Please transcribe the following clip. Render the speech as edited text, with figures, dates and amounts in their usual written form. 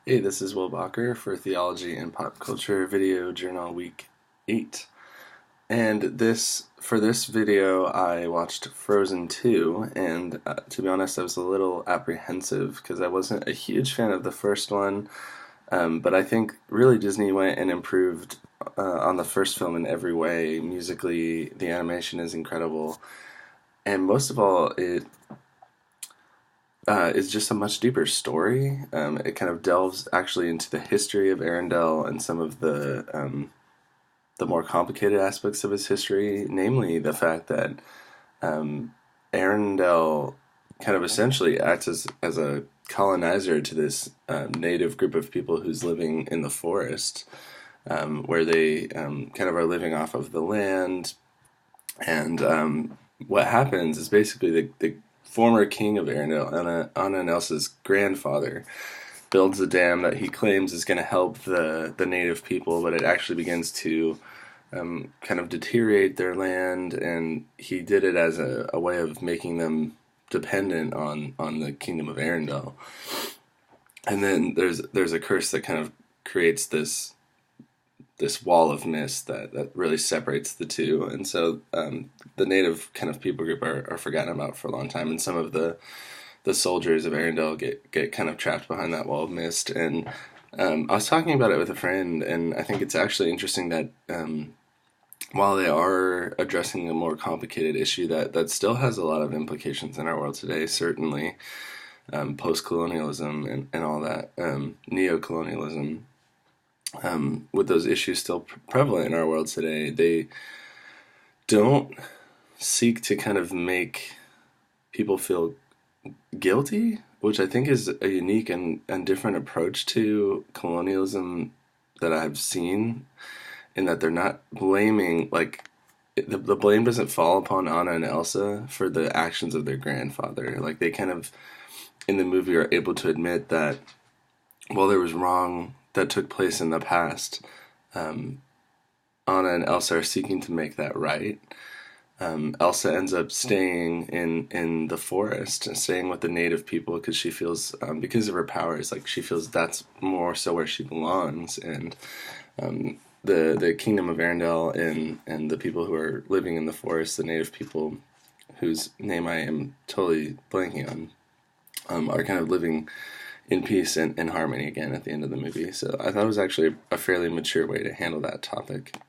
Hey, this is Will Bacher for Theology and Pop Culture Video Journal Week 8. And for this video, I watched Frozen 2, and to be honest, I was a little apprehensive because I wasn't a huge fan of the first one, but I think really Disney went and improved on the first film in every way. Musically, the animation is incredible, and most of all, it is just a much deeper story. It kind of delves actually into the history of Arendelle and some of the more complicated aspects of his history, namely the fact that Arendelle kind of essentially acts as a colonizer to this native group of people who's living in the forest, where they kind of are living off of the land. And what happens is basically the former king of Arendelle, Anna and Elsa's grandfather, builds a dam that he claims is going to help the native people, but it actually begins to kind of deteriorate their land, and he did it as a way of making them dependent on the kingdom of Arendelle. And then there's a curse that kind of creates this wall of mist that really separates the two. And so the native kind of people group are forgotten about for a long time, and some of the soldiers of Arendelle get kind of trapped behind that wall of mist. And I was talking about it with a friend, and I think it's actually interesting that while they are addressing a more complicated issue, that still has a lot of implications in our world today, certainly post-colonialism and all that, neo-colonialism. With those issues still prevalent in our world today, they don't seek to kind of make people feel guilty, which I think is a unique and different approach to colonialism that I've seen, in that they're not blaming, like, the blame doesn't fall upon Anna and Elsa for the actions of their grandfather. Like, they kind of, in the movie, are able to admit that while there was wrong that took place in the past, Anna and Elsa are seeking to make that right. Elsa ends up staying in the forest, staying with the native people, because she feels, because of her powers, like, she feels that's more so where she belongs. And the kingdom of Arendelle and the people who are living in the forest, the native people, whose name I am totally blanking on, are kind of living in peace and harmony again at the end of the movie. So I thought it was actually a fairly mature way to handle that topic.